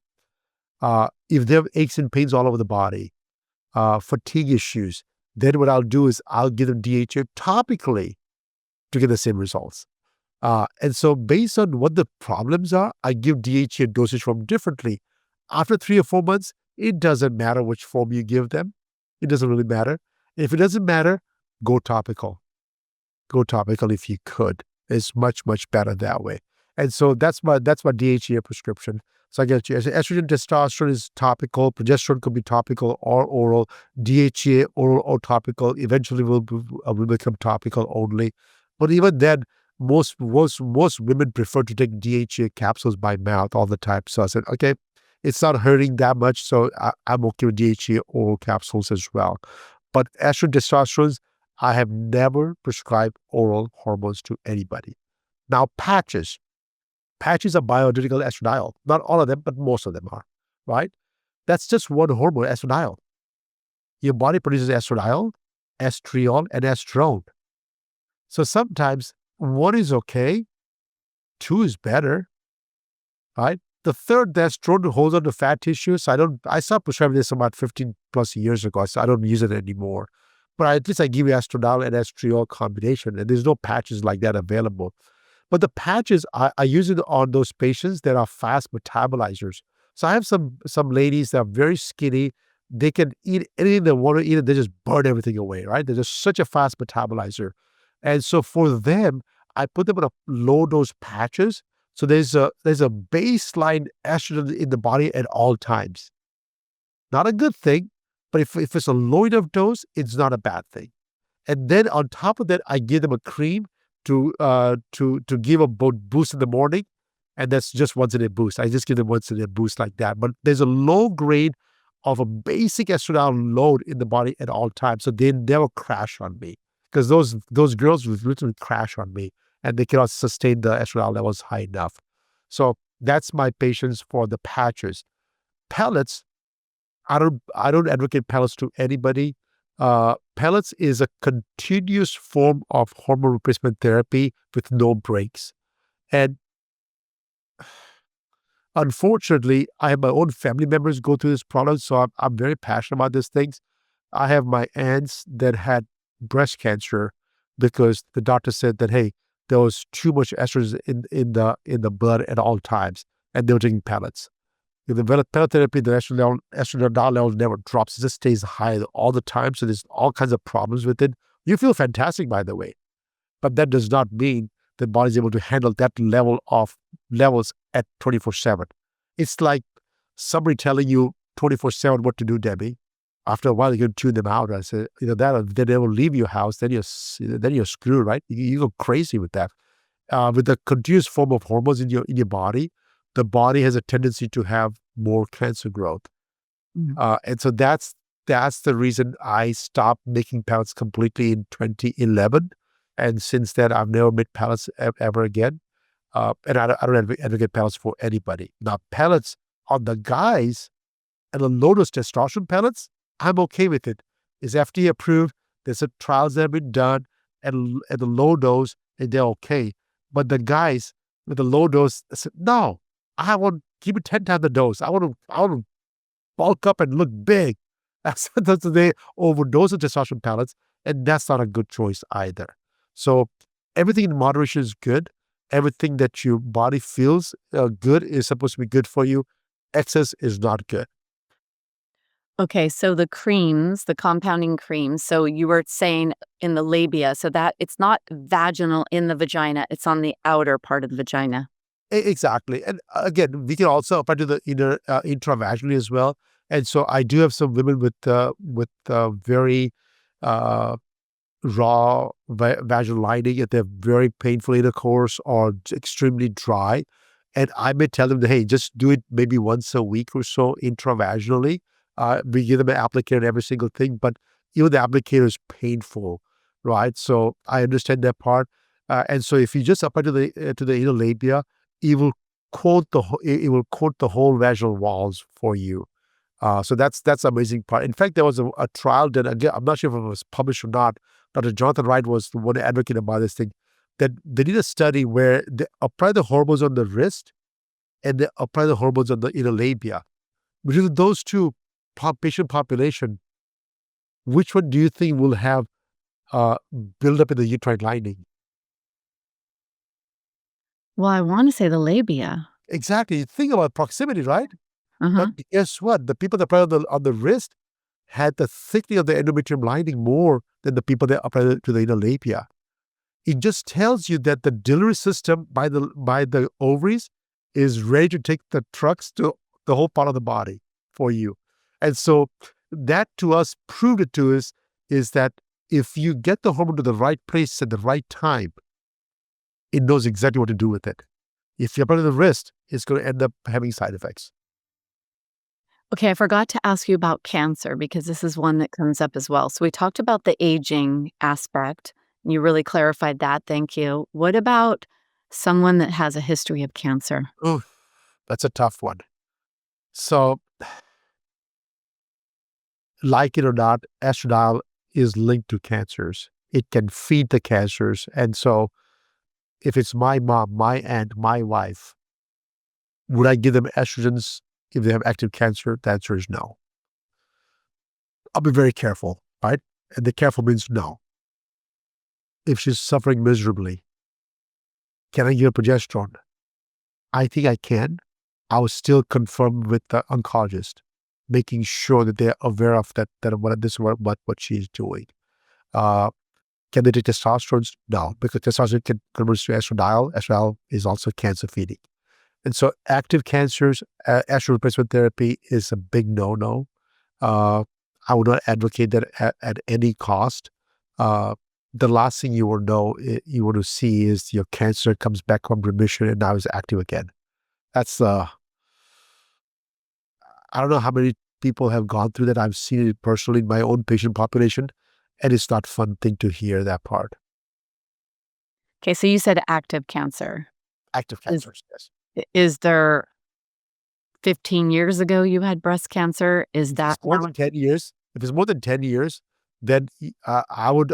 If they have aches and pains all over the body, fatigue issues, then what I'll do is I'll give them DHEA topically to get the same results. And so based on what the problems are, I give DHEA dosage form differently. After 3 or 4 months, it doesn't matter which form you give them. It doesn't really matter. If it doesn't matter, go topical. Go topical if you could. It's much, much better that way. And so that's my DHEA prescription. So I get you. Estrogen, testosterone is topical. Progesterone could be topical or oral. DHEA, oral or topical, eventually will become topical only. But even then, most women prefer to take DHEA capsules by mouth all the time. So I said, okay, it's not hurting that much, so I'm okay with DHEA oral capsules as well. But estrogen, testosterone, I have never prescribed oral hormones to anybody. Now, patches. Patches are bioidentical estradiol. Not all of them, but most of them are, right? That's just one hormone, estradiol. Your body produces estradiol, estriol, and estrone. So sometimes one is okay, 2 is better, right? The third, the estrone holds on to fat tissue. So I stopped prescribing this about 15 plus years ago, so I don't use it anymore. But at least I give you estradiol and estriol combination, and there's no patches like that available. But the patches, I use it on those patients that are fast metabolizers. So I have some ladies that are very skinny. They can eat anything they want to eat, and they just burn everything away, right? They're just such a fast metabolizer. And so for them, I put them on a low dose patches. So there's a baseline estrogen in the body at all times. Not a good thing, but if it's a low enough dose, it's not a bad thing. And then on top of that, I give them a cream to give a boost in the morning, and that's just once in a boost. I just give them once in a boost like that. But there's a low grade of a basic estradiol load in the body at all times, so they never crash on me, because those girls will literally crash on me, and they cannot sustain the estradiol levels high enough. So that's my patients for the patches. Pellets, I don't advocate pellets to anybody. Pellets is a continuous form of hormone replacement therapy with no breaks. And unfortunately, I have my own family members go through this product, so I'm very passionate about these things. I have my aunts that had breast cancer because the doctor said that, hey, there was too much estrogen in the blood at all times, and they were taking pellets. If they develop pellet therapy, the estrogen level never drops. It just stays high all the time. So there's all kinds of problems with it. You feel fantastic, by the way, but that does not mean the body is able to handle that levels at 24/7. It's like somebody telling you 24/7 what to do, Debbie. After a while, you can tune them out. I said, that they never leave your house. Then you're screwed, right? You go crazy with that. With the continuous form of hormones in your body, the body has a tendency to have more cancer growth. And so that's the reason I stopped making pellets completely in 2011. And since then, I've never made pellets ever again. And I don't advocate pellets for anybody. Now, pellets on the guys and the low-dose testosterone pellets, I'm okay with it. It's FDA approved. There's some trials that have been done at the low dose, and they're okay. But the guys with the low dose said, no, I want to keep it 10 times the dose. I want to bulk up and look big. That's they overdose of testosterone pellets, and that's not a good choice either. So everything in moderation is good. Everything that your body feels good is supposed to be good for you. Excess is not good. Okay, so the creams, the compounding creams, so you were saying in the labia, so that it's not vaginal in the vagina, it's on the outer part of the vagina. Exactly. And again, we can also apply to the inner intravaginally as well. And so I do have some women with very raw vaginal lining, and they're very painful intercourse or extremely dry. And I may tell them that, hey, just do it maybe once a week or so intravaginally. We give them an applicator and every single thing, but even the applicator is painful, right? So I understand that part. And so if you just apply to the inner labia, it will coat the whole vaginal walls for you. So that's the amazing part. In fact, there was a trial done, again, I'm not sure if it was published or not. Dr. Jonathan Wright was the one advocate about this thing, that they did a study where they apply the hormones on the wrist and they apply the hormones on the inner labia. Between those two patient population, which one do you think will have build up in the uterine lining? Well, I want to say the labia. Exactly. Think about proximity, right? But Uh-huh. guess what? The people that apply on the wrist had the thickening of the endometrium lining more than the people that apply to the inner labia. It just tells you that the delivery system by the ovaries is ready to take the trucks to the whole part of the body for you. And so that to us proved it to us is that if you get the hormone to the right place at the right time, it knows exactly what to do with it. If you apply to the wrist, it's going to end up having side effects. Okay, I forgot to ask you about cancer because this is one that comes up as well. So we talked about the aging aspect. You really clarified that. Thank you. What about someone that has a history of cancer? Oh, that's a tough one. So, like it or not, estradiol is linked to cancers. It can feed the cancers. And so, if it's my mom, my aunt, my wife, would I give them estrogens if they have active cancer? The answer is no. I'll be very careful, right? And the careful means no. If she's suffering miserably, can I give her progesterone? I think I can. I will still confirm with the oncologist, making sure that they're aware of that what she's doing. Uh, can they take testosterone? No, because testosterone can convert to estradiol. Estradiol is also cancer feeding. And so active cancers, estrogen replacement therapy is a big no-no. Uh, I would not advocate that at any cost. Uh, the last thing you you want to see is your cancer comes back from remission and now is active again. That's I don't know how many people have gone through that. I've seen it personally in my own patient population, and it's not fun thing to hear that part. Okay, so you said active cancer. Active Is cancers, yes. is there 15 years ago you had breast cancer? Is If that it's more than 10 years, if it's more than 10 years, then I would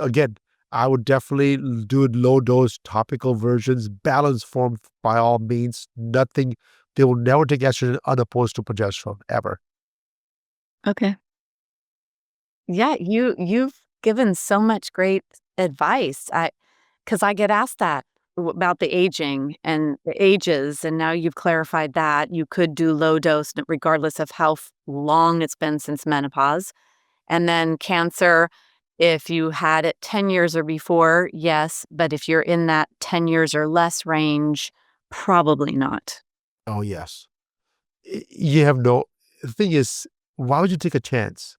definitely do low dose topical versions, balanced form by all means. Nothing, they will never take estrogen unopposed to progesterone ever. okay? Yeah, you've given so much great advice. Because I get asked that about the aging and the ages, and now you've clarified that you could do low dose regardless of how long it's been since menopause. And then cancer, if you had it 10 years or before, yes, but if you're in that 10 years or less range, probably not. Oh, yes. You have no, the thing is, why would you take a chance?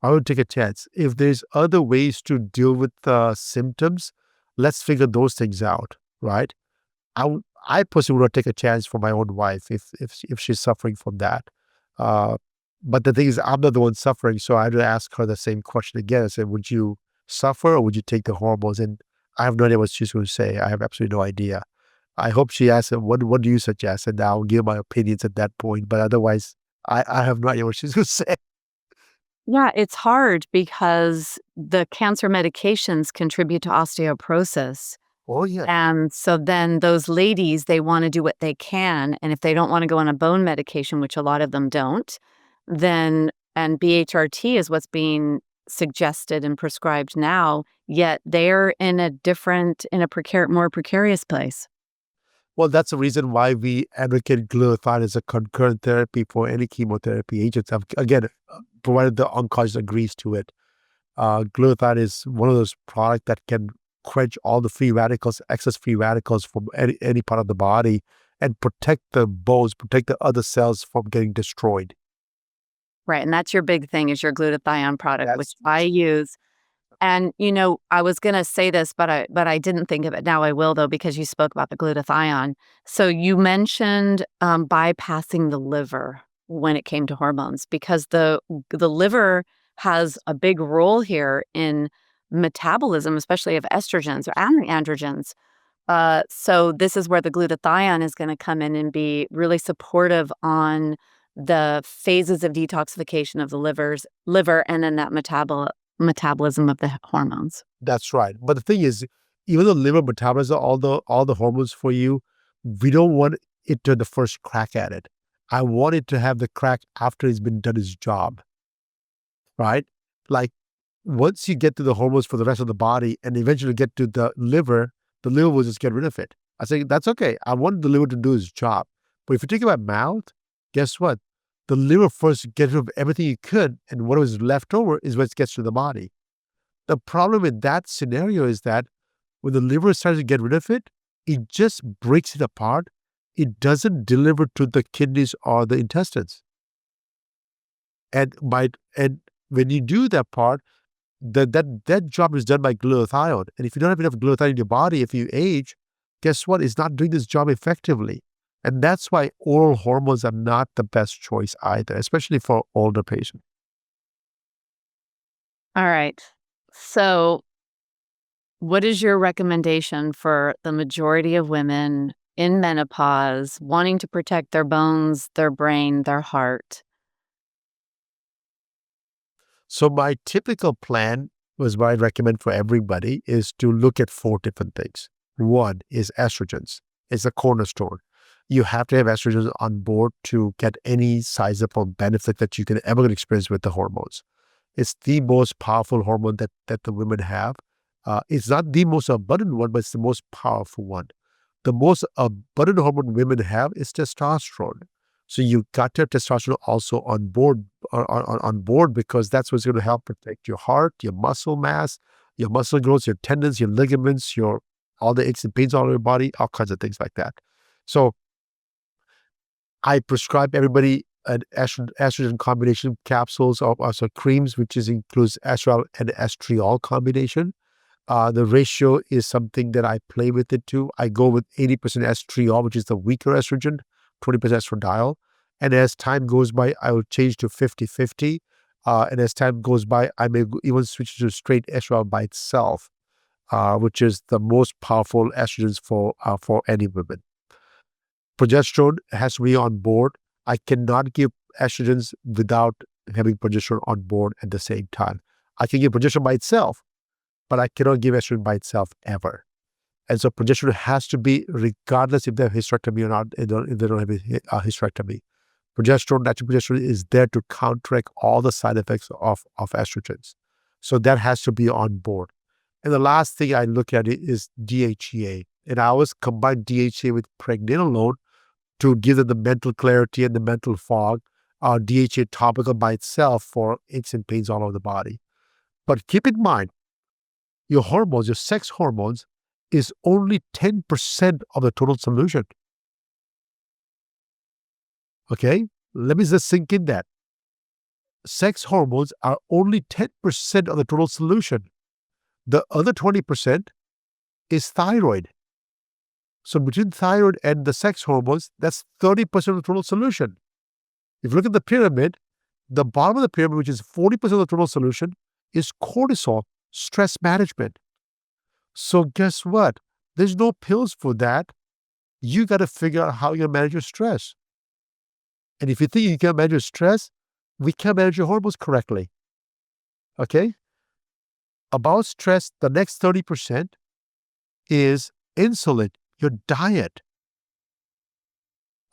I would take a chance. If there's other ways to deal with the symptoms, let's figure those things out, right? I personally would not take a chance for my own wife if she's suffering from that. Uh, but the thing is, I'm not the one suffering, so I had to ask her the same question again. I said, "Would you suffer or would you take the hormones?" And I have no idea what she's going to say. I have absolutely no idea. I hope she asks, "What do you suggest?" And I'll give my opinions at that point. But otherwise, I have no idea what she's going to say. Yeah, it's hard because the cancer medications contribute to osteoporosis. Oh yeah. And so then those ladies, they wanna do what they can, and if they don't wanna go on a bone medication, which a lot of them don't, then and BHRT is what's being suggested and prescribed now, yet they're in a different in a more precarious place. Well, that's the reason why we advocate glutathione as a concurrent therapy for any chemotherapy agents. Again, provided the oncologist agrees to it. Glutathione is one of those products that can quench all the free radicals, excess free radicals from any part of the body and protect the bones, protect the other cells from getting destroyed. Right, and that's your big thing is your glutathione product, which That's I use. And, I was gonna say this, but I didn't think of it. Now I will though, because you spoke about the glutathione. So you mentioned, bypassing the liver when it came to hormones because the liver has a big role here in metabolism, especially of estrogens and the androgens. So this is where the glutathione is gonna come in and be really supportive on the phases of detoxification of the liver, and then that metabolism of the hormones. That's right. But the thing is, even though liver metabolizes all the hormones for you, we don't want it to have the first crack at it. I want it to have the crack after it's been done its job, right? Like once you get to the hormones for the rest of the body and eventually get to the liver will just get rid of it. I say, that's okay. I want the liver to do its job. But if you think about mouth, guess what? The liver first gets rid of everything it could, and what was left over is what gets to the body. The problem with that scenario is that when the liver starts to get rid of it, it just breaks it apart. It doesn't deliver to the kidneys or the intestines. And when you do that part, that job is done by glutathione. And if you don't have enough glutathione in your body, if you age, guess what? It's not doing this job effectively. And that's why oral hormones are not the best choice either, especially for older patients. All right. So what is your recommendation for the majority of women in menopause wanting to protect their bones, their brain, their heart? So my typical plan was what I recommend for everybody is to look at 4 different things. One is estrogens. It's a cornerstone. You have to have estrogens on board to get any sizable benefit that you can ever experience with the hormones. It's the most powerful hormone that the women have. It's not the most abundant one, but it's the most powerful one. The most abundant hormone women have is testosterone. So you got to have testosterone also on board because that's what's going to help protect your heart, your muscle mass, your muscle growth, your tendons, your ligaments, all the aches and pains all over your body, all kinds of things like that. So I prescribe everybody an estrogen combination capsules or also creams, which includes estradiol and estriol combination. The ratio is something that I play with it too. I go with 80% estriol, which is the weaker estrogen, 20% estradiol. And as time goes by, I will change to 50-50. And as time goes by, I may even switch to straight estradiol by itself, which is the most powerful estrogens for any women. Progesterone has to be on board. I cannot give estrogens without having progesterone on board at the same time. I can give progesterone by itself, but I cannot give estrogen by itself ever. And so progesterone has to be, regardless if they have hysterectomy or not, if they don't have a hysterectomy. Natural progesterone is there to counteract all the side effects of estrogens. So that has to be on board. And the last thing I look at is DHEA. And I always combine DHEA with pregnenolone to give them the mental clarity and the mental fog. DHEA topical by itself for aches and pains all over the body. But keep in mind, your hormones, your sex hormones, is only 10% of the total solution. Okay? Let me just sink in that. Sex hormones are only 10% of the total solution. The other 20% is thyroid. So between thyroid and the sex hormones, that's 30% of the total solution. If you look at the pyramid, the bottom of the pyramid, which is 40% of the total solution, is cortisol, stress management. So guess what? There's no pills for that. You got to figure out how you're going to manage your stress. And if you think you can't manage your stress, we can't manage your hormones correctly. Okay? About stress, the next 30% is insulin, your diet.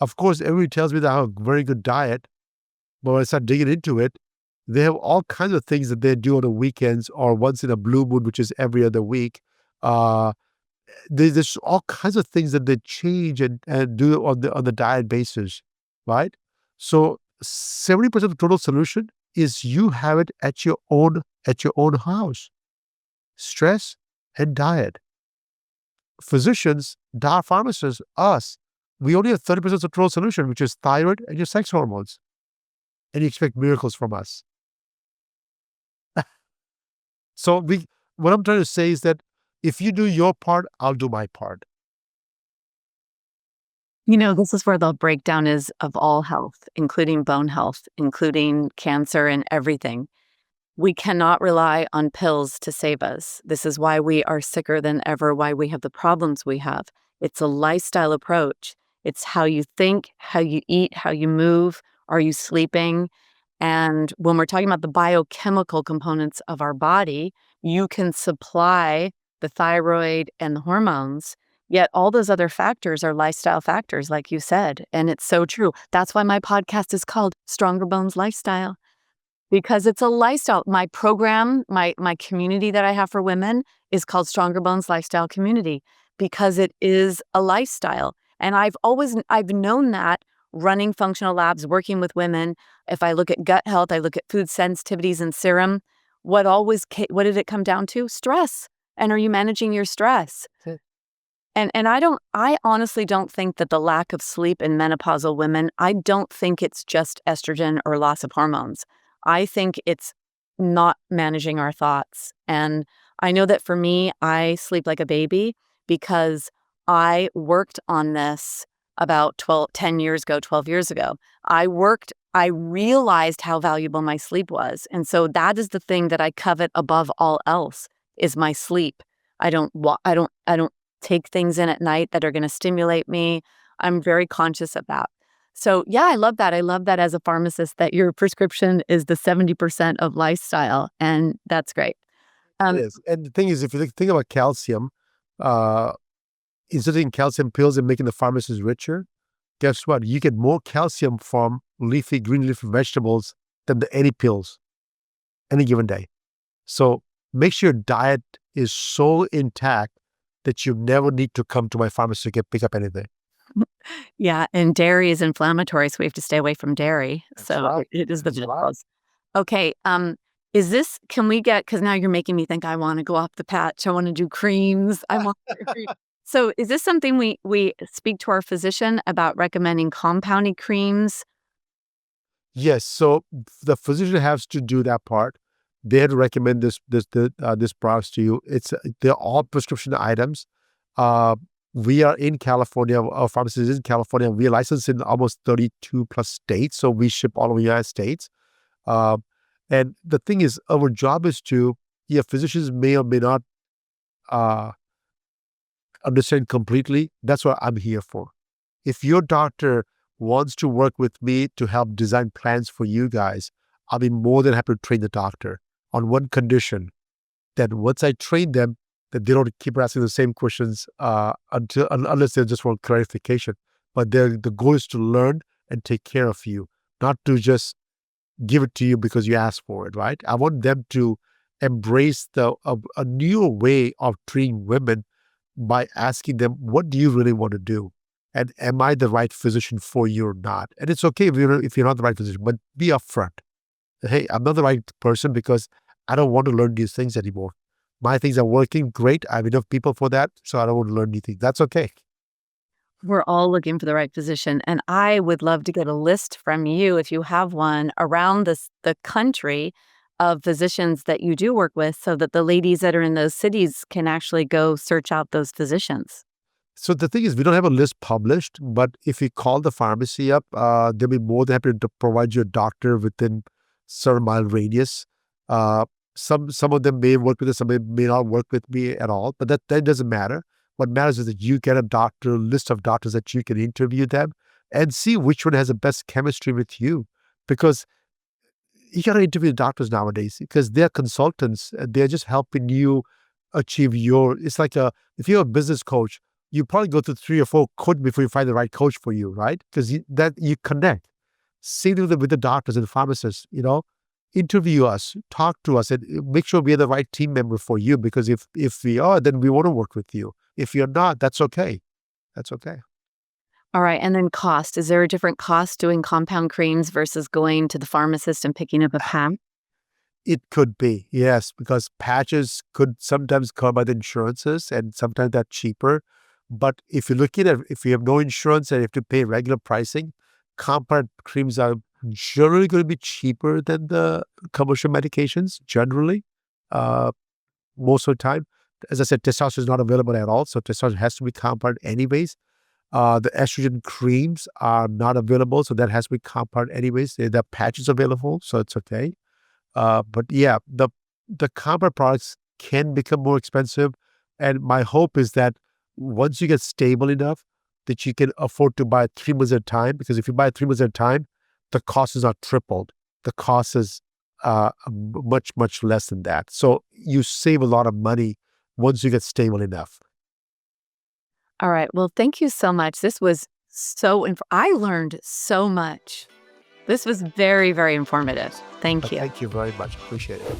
Of course, everybody tells me that I have a very good diet, but when I start digging into it, they have all kinds of things that they do on the weekends or once in a blue moon, which is every other week. There's all kinds of things that they change and do on the diet basis, right? So 70% of the total solution is you have it at your own house. Stress and diet. Physicians, pharmacists, us, we only have 30% of the total solution, which is thyroid and your sex hormones. And you expect miracles from us. So what I'm trying to say is that if you do your part, I'll do my part. This is where the breakdown is of all health, including bone health, including cancer and everything. We cannot rely on pills to save us. This is why we are sicker than ever, why we have the problems we have. It's a lifestyle approach. It's how you think, how you eat, how you move, Are you sleeping? And when we're talking about the biochemical components of our body, you can supply the thyroid and the hormones, yet all those other factors are lifestyle factors, like you said. And it's so true. That's why my podcast is called Stronger Bones Lifestyle, because it's a lifestyle. My program, my community that I have for women is called Stronger Bones Lifestyle Community, because it is a lifestyle. And I've known that running functional labs, working with women. If I look at gut health, I look at food sensitivities and serum. What did it come down to? Stress. And are you managing your stress? And I honestly don't think that the lack of sleep in menopausal women, I don't think it's just estrogen or loss of hormones. I think it's not managing our thoughts. And I know that for me, I sleep like a baby because I worked on this about 10 years ago, 12 years ago. I realized how valuable my sleep was. And so that is the thing that I covet above all else is my sleep. I don't take things in at night that are going to stimulate me. I'm very conscious of that. So yeah, I love that. I love that as a pharmacist that your prescription is the 70% of lifestyle. And that's great. It is. And the thing is, if you think about calcium, instead of taking calcium pills and making the pharmacist richer, guess what? You get more calcium from green leafy vegetables than any pills any given day. So make sure your diet is so intact that you never need to come to my pharmacy to pick up anything. Yeah, and dairy is inflammatory, so we have to stay away from dairy. That's right. It is the That's right. vegetables. Okay, because now you're making me think I want to go off the patch. I want to do creams. I want So is this something we speak to our physician about recommending compounding creams? Yes. So the physician has to do that part. They had to recommend this products to you. They're all prescription items. We are in California. Our pharmacy is in California. We are licensed in almost 32 plus states. So we ship all over the United States. And the thing is, our job is physicians may or may not understand completely. That's what I'm here for. If your doctor wants to work with me to help design plans for you guys, I'll be more than happy to train the doctor on one condition, that once I train them, that they don't keep asking the same questions unless they just want clarification. But the goal is to learn and take care of you, not to just give it to you because you asked for it, right? I want them to embrace a new way of treating women by asking them, what do you really want to do? And am I the right physician for you or not? And it's okay if you're not the right physician, but be upfront. Hey, I'm not the right person because I don't want to learn these things anymore. My things are working great. I have enough people for that, so I don't want to learn anything. That's okay. We're all looking for the right physician. And I would love to get a list from you, if you have one, around the country of physicians that you do work with so that the ladies that are in those cities can actually go search out those physicians. So the thing is, we don't have a list published, but if you call the pharmacy up, they'll be more than happy to provide you a doctor within certain mile radius. Some of them may work with us, some may not work with me at all, but that doesn't matter. What matters is that you get a list of doctors that you can interview them and see which one has the best chemistry with you. Because you got to interview doctors nowadays because they're consultants. They're just helping you achieve it's like if you're a business coach, you probably go through 3 or 4 coaches before you find the right coach for you, right? Because you connect. Same with the doctors and pharmacists, interview us, talk to us, and make sure we are the right team member for you. Because if we are, then we want to work with you. If you're not, that's okay. That's okay. All right. And then cost. Is there a different cost doing compound creams versus going to the pharmacist and picking up a pack? It could be, yes, because patches could sometimes come by the insurances and sometimes they're cheaper. But if you're looking at, if you have no insurance and you have to pay regular pricing, compound creams are generally going to be cheaper than the commercial medications, generally, most of the time. As I said, testosterone is not available at all, so testosterone has to be compound anyways. The estrogen creams are not available, so that has to be compound anyways. There are patches available, so it's okay. But yeah, the compound products can become more expensive. And my hope is that once you get stable enough that you can afford to buy 3 months at a time, because if you buy 3 months at a time, the cost is not tripled. The cost is much, much less than that. So you save a lot of money once you get stable enough. All right. Well, thank you so much. This was I learned so much. This was very, very informative. Thank you. Thank you very much. Appreciate it.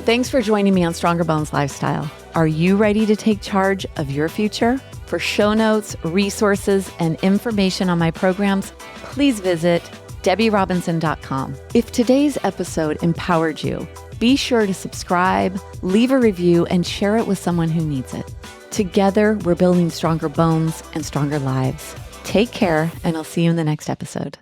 Thanks for joining me on Stronger Bones Lifestyle. Are you ready to take charge of your future? For show notes, resources, and information on my programs, please visit DebbieRobinson.com. If today's episode empowered you, be sure to subscribe, leave a review, and share it with someone who needs it. Together, we're building stronger bones and stronger lives. Take care, and I'll see you in the next episode.